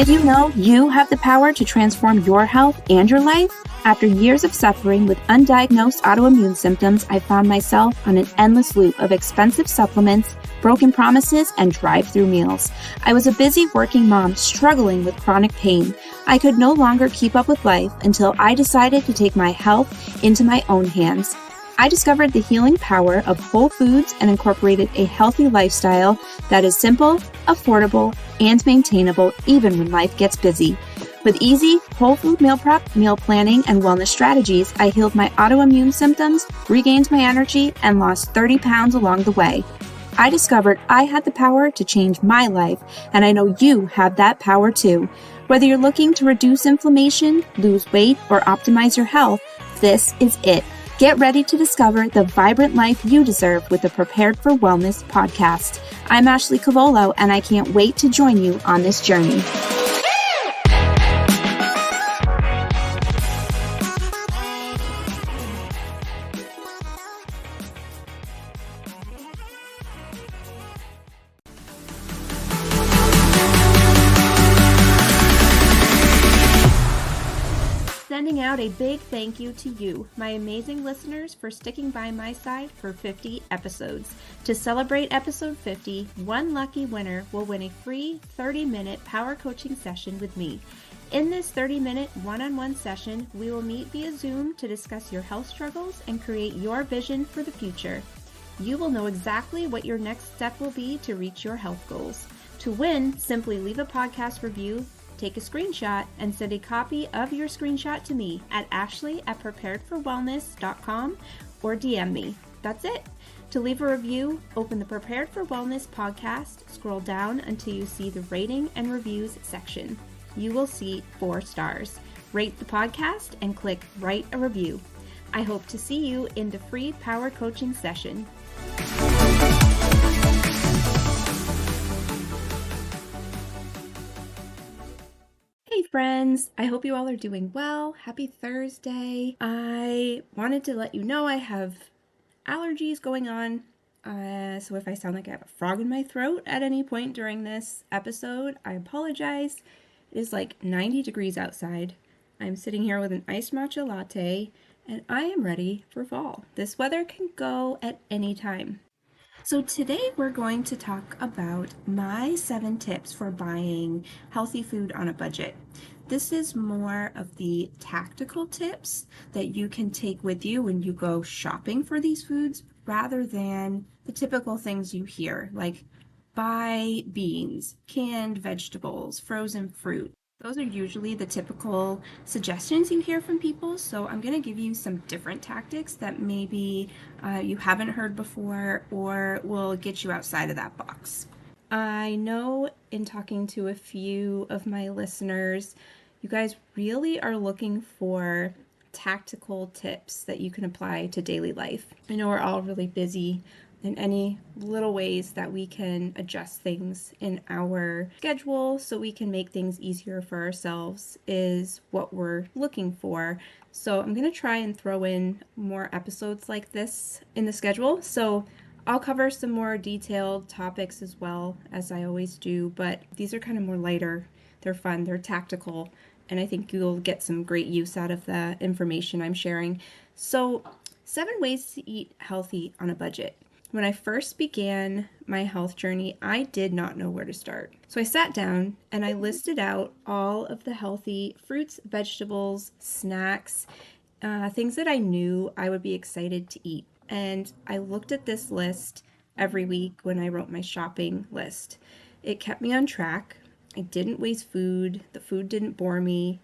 Did you know you have the power to transform your health and your life? After years of suffering with undiagnosed autoimmune symptoms, I found myself on an endless loop of expensive supplements, broken promises, and drive-through meals. I was a busy working mom struggling with chronic pain. I could no longer keep up with life until I decided to take my health into my own hands. I discovered the healing power of whole foods and incorporated a healthy lifestyle that is simple, affordable, and maintainable even when life gets busy. With easy, whole food meal prep, meal planning, and wellness strategies, I healed my autoimmune symptoms, regained my energy, and lost 30 pounds along the way. I discovered I had the power to change my life, and I know you have that power too. Whether you're looking to reduce inflammation, lose weight, or optimize your health, this is it. Get ready to discover the vibrant life you deserve with the Prepared for Wellness podcast. I'm Ashley Cavolo, and I can't wait to join you on this journey. Sending out a big thank you to you, my amazing listeners, for sticking by my side for 50 episodes. To celebrate episode 50, one lucky winner will win a free 30-minute power coaching session with me. In this 30-minute one-on-one session, we will meet via Zoom to discuss your health struggles and create your vision for the future. You will know exactly what your next step will be to reach your health goals. To win, simply leave a podcast review, take a screenshot, and send a copy of your screenshot to me at ashley@preparedforwellness.com or DM me. That's it. To leave a review, open the Prepared for Wellness podcast, scroll down until you see the rating and reviews section. You will see 4 stars. Rate the podcast and click write a review. I hope to see you in the free power coaching session. Hey friends, I hope you all are doing well. Happy Thursday. I wanted to let you know I have allergies going on. So if I sound like I have a frog in my throat at any point during this episode, I apologize. It is like 90 degrees outside. I'm sitting here with an iced matcha latte, and I am ready for fall. This weather can go at any time. So today we're going to talk about my 7 tips for buying healthy food on a budget. This is more of the tactical tips that you can take with you when you go shopping for these foods, rather than the typical things you hear, like buy beans, canned vegetables, frozen fruit. Those are usually the typical suggestions you hear from people, so I'm going to give you some different tactics that maybe you haven't heard before or will get you outside of that box. I know in talking to a few of my listeners, you guys really are looking for tactical tips that you can apply to daily life. I know we're all really busy, and any little ways that we can adjust things in our schedule so we can make things easier for ourselves is what we're looking for. So I'm going to try and throw in more episodes like this in the schedule. So I'll cover some more detailed topics as well, as I always do, but these are kind of more lighter. They're fun, they're tactical, and I think you'll get some great use out of the information I'm sharing. So 7 ways to eat healthy on a budget. When I first began my health journey, I did not know where to start. So I sat down and I listed out all of the healthy fruits, vegetables, snacks, things that I knew I would be excited to eat. And I looked at this list every week when I wrote my shopping list. It kept me on track. I didn't waste food. The food didn't bore me.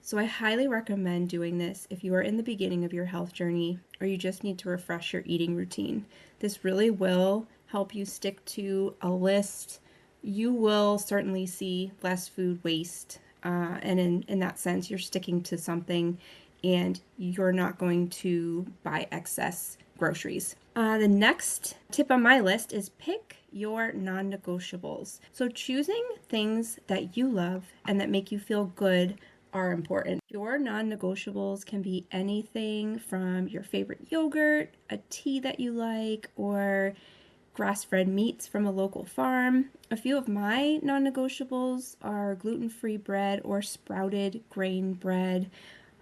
So I highly recommend doing this if you are in the beginning of your health journey or you just need to refresh your eating routine. This really will help you stick to a list. You will certainly see less food waste, and in that sense, you're sticking to something and you're not going to buy excess groceries. The next tip on my list is pick your non-negotiables. So choosing things that you love and that make you feel good are important. Your non-negotiables can be anything from your favorite yogurt, a tea that you like, or grass-fed meats from a local farm. A few of my non-negotiables are gluten-free bread or sprouted grain bread.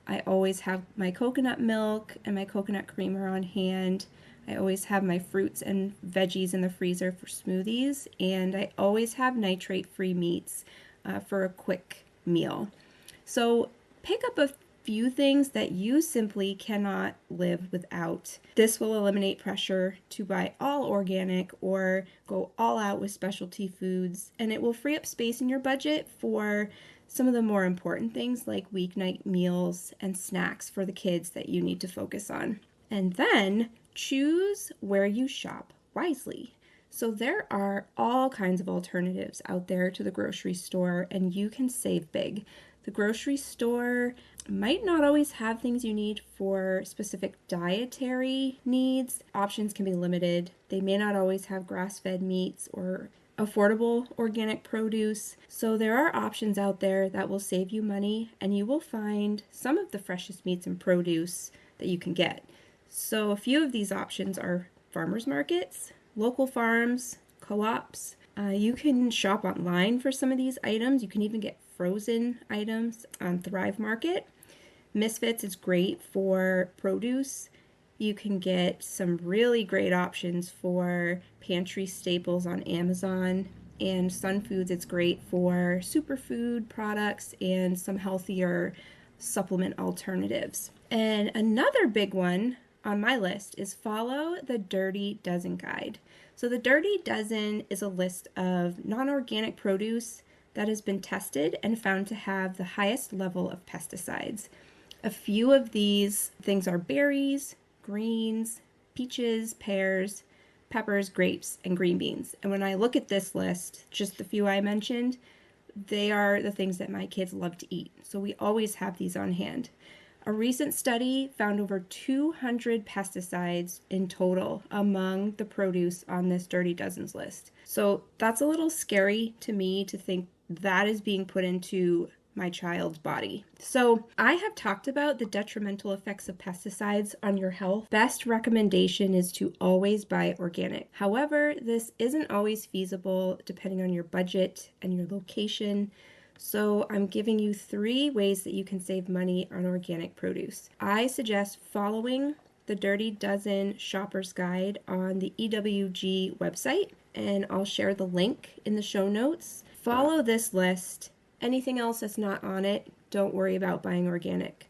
I always have my coconut milk and my coconut creamer on hand. I always have my fruits and veggies in the freezer for smoothies, and I always have nitrate-free meats for a quick meal. So pick up a few things that you simply cannot live without. This will eliminate pressure to buy all organic or go all out with specialty foods, and it will free up space in your budget for some of the more important things like weeknight meals and snacks for the kids that you need to focus on. And then choose where you shop wisely. So there are all kinds of alternatives out there to the grocery store, and you can save big. The grocery store might not always have things you need for specific dietary needs. Options can be limited. They may not always have grass-fed meats or affordable organic produce. So there are options out there that will save you money, and you will find some of the freshest meats and produce that you can get. So a few of these options are farmers markets, local farms, co-ops. You can shop online for some of these items. You can even get frozen items on Thrive Market. Misfits is great for produce. You can get some really great options for pantry staples on Amazon. And Sun Foods, it's great for superfood products and some healthier supplement alternatives. And another big one on my list is follow the Dirty Dozen Guide. So the Dirty Dozen is a list of non-organic produce that has been tested and found to have the highest level of pesticides. A few of these things are berries, greens, peaches, pears, peppers, grapes, and green beans. And when I look at this list, just the few I mentioned, they are the things that my kids love to eat. So we always have these on hand. A recent study found over 200 pesticides in total among the produce on this Dirty Dozens list. So that's a little scary to me to think that is being put into my child's body. So I have talked about the detrimental effects of pesticides on your health. Best recommendation is to always buy organic. However, this isn't always feasible depending on your budget and your location. So I'm giving you 3 ways that you can save money on organic produce. I suggest following the Dirty Dozen Shopper's Guide on the EWG website, and I'll share the link in the show notes. Follow this list. Anything else that's not on it, don't worry about buying organic.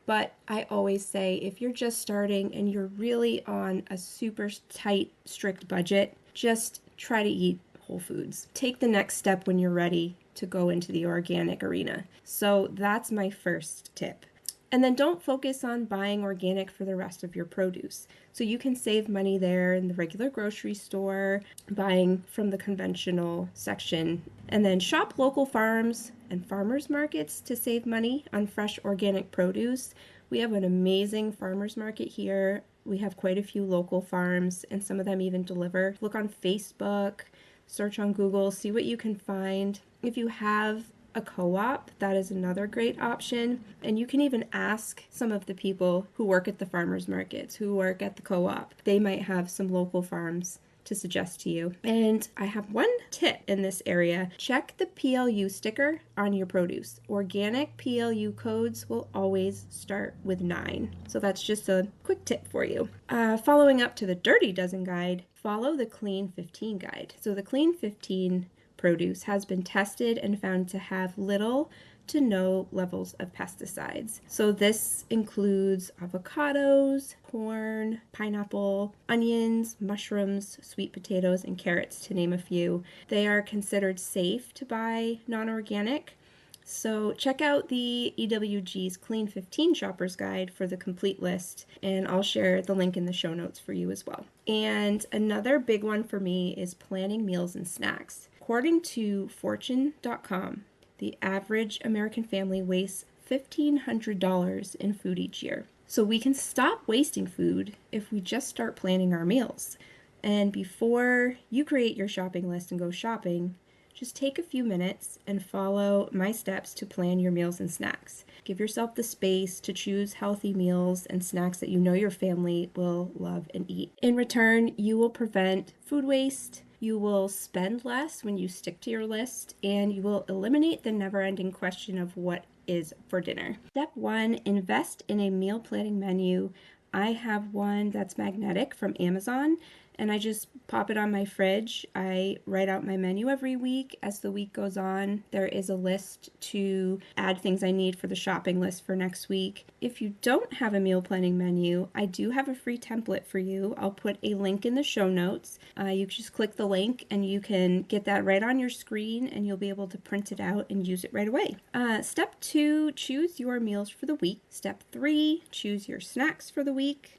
But I always say if you're just starting and you're really on a super tight, strict budget, just try to eat whole foods. Take the next step when you're ready to go into the organic arena. So that's my first tip. And then don't focus on buying organic for the rest of your produce. So you can save money there in the regular grocery store, buying from the conventional section. And then shop local farms and farmers markets to save money on fresh organic produce. We have an amazing farmers market here. We have quite a few local farms, and some of them even deliver. Look on Facebook, search on Google, see what you can find. If you have a co-op, that is another great option. And you can even ask some of the people who work at the farmers markets, who work at the co-op. They might have some local farms to suggest to you. And I have one tip in this area. Check the PLU sticker on your produce. Organic PLU codes will always start with 9. So that's just a quick tip for you. Following up to the Dirty Dozen Guide, follow the Clean 15 guide. So the Clean 15 produce has been tested and found to have little to no levels of pesticides. So this includes avocados, corn, pineapple, onions, mushrooms, sweet potatoes, and carrots, to name a few. They are considered safe to buy non-organic. So check out the EWG's Clean 15 Shopper's Guide for the complete list, and I'll share the link in the show notes for you as well. And another big one for me is planning meals and snacks. According to Fortune.com, the average American family wastes $1,500 in food each year. So we can stop wasting food if we just start planning our meals. And before you create your shopping list and go shopping, just take a few minutes and follow my steps to plan your meals and snacks. Give yourself the space to choose healthy meals and snacks that you know your family will love and eat. In return, you will prevent food waste, you will spend less when you stick to your list, and you will eliminate the never-ending question of what is for dinner. Step 1, invest in a meal planning menu. I have one that's magnetic from Amazon, and I just pop it on my fridge. I write out my menu every week. As the week goes on, there is a list to add things I need for the shopping list for next week. If you don't have a meal planning menu, I do have a free template for you. I'll put a link in the show notes. You just click the link and you can get that right on your screen, and you'll be able to print it out and use it right away. Step 2, choose your meals for the week. Step 3, choose your snacks for the week.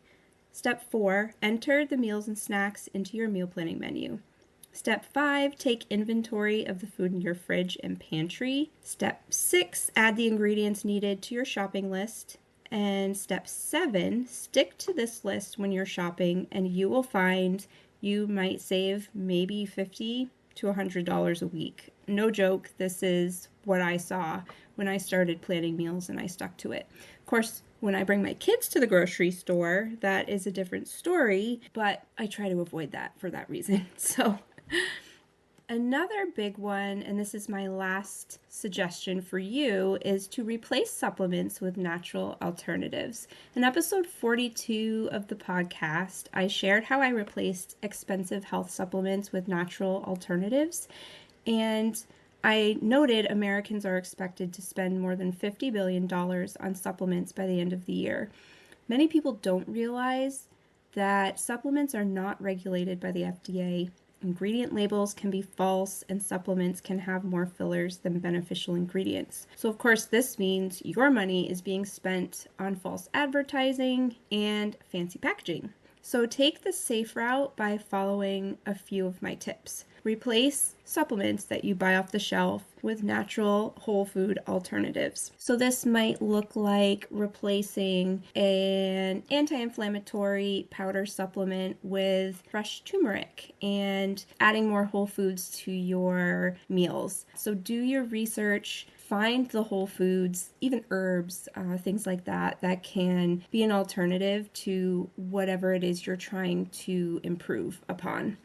Step 4, enter the meals and snacks into your meal planning menu. Step 5, take inventory of the food in your fridge and pantry. Step 6, add the ingredients needed to your shopping list. And step 7, stick to this list when you're shopping, and you will find you might save maybe $50 to $100 a week. No joke, this is what I saw when I started planning meals and I stuck to it. Of course, when I bring my kids to the grocery store, that is a different story, but I try to avoid that for that reason. So another big one, and this is my last suggestion for you, is to replace supplements with natural alternatives. In episode 42 of the podcast, I shared how I replaced expensive health supplements with natural alternatives, and I noted Americans are expected to spend more than $50 billion on supplements by the end of the year. Many people don't realize that supplements are not regulated by the FDA. Ingredient labels can be false, and supplements can have more fillers than beneficial ingredients. So of course, this means your money is being spent on false advertising and fancy packaging. So take the safe route by following a few of my tips. Replace supplements that you buy off the shelf with natural whole food alternatives. So this might look like replacing an anti-inflammatory powder supplement with fresh turmeric and adding more whole foods to your meals. So do your research. Find the whole foods, even herbs, things like that, that can be an alternative to whatever it is you're trying to improve upon.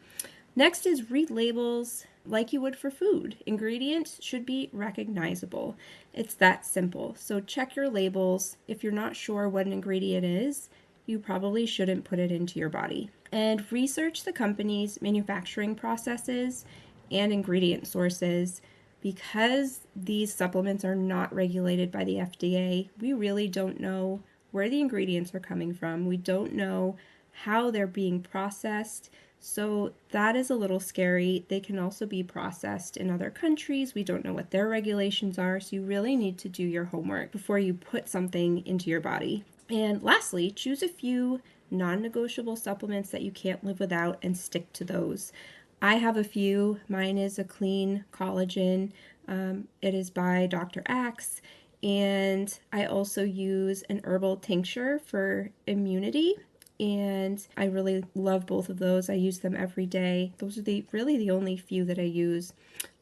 Next is read labels like you would for food. Ingredients should be recognizable. It's that simple. So check your labels. If you're not sure what an ingredient is, you probably shouldn't put it into your body. And research the company's manufacturing processes and ingredient sources. Because these supplements are not regulated by the FDA, we really don't know where the ingredients are coming from. We don't know how they're being processed. So that is a little scary. They can also be processed in other countries. We don't know what their regulations are. So you really need to do your homework before you put something into your body. And lastly, choose a few non-negotiable supplements that you can't live without and stick to those. I have a few. Mine is a clean collagen. It is by Dr. Axe. And I also use an herbal tincture for immunity. And I really love both of those. I use them every day. Those are really the only few that I use.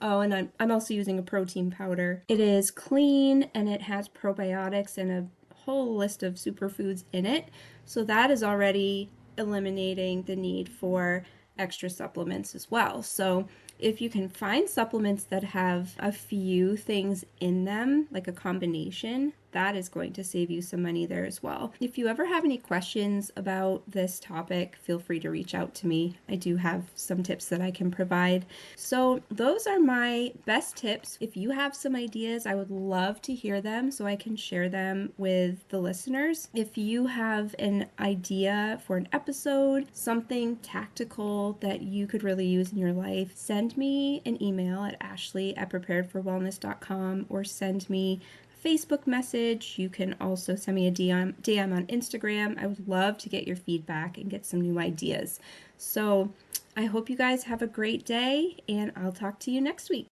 Oh, and I'm also using a protein powder. It is clean and it has probiotics and a whole list of superfoods in it. So that is already eliminating the need for extra supplements as well. So if you can find supplements that have a few things in them, like a combination, that is going to save you some money there as well. If you ever have any questions about this topic, feel free to reach out to me. I do have some tips that I can provide. So those are my best tips. If you have some ideas, I would love to hear them so I can share them with the listeners. If you have an idea for an episode, something tactical that you could really use in your life, send me an email at ashley@preparedforwellness.com or send me Facebook message. You can also send me a DM on Instagram. I would love to get your feedback and get some new ideas. So I hope you guys have a great day, and I'll talk to you next week.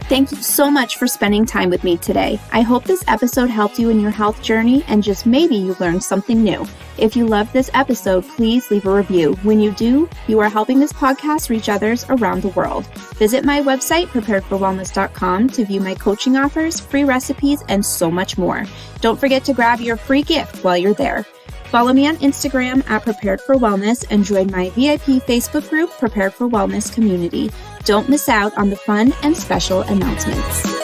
Thank you so much for spending time with me today. I hope this episode helped you in your health journey, and just maybe you learned something new. If you loved this episode, please leave a review. When you do, you are helping this podcast reach others around the world. Visit my website, preparedforwellness.com, to view my coaching offers, free recipes, and so much more. Don't forget to grab your free gift while you're there. Follow me on Instagram at Prepared for Wellness and join my VIP Facebook group, Prepared for Wellness Community. Don't miss out on the fun and special announcements.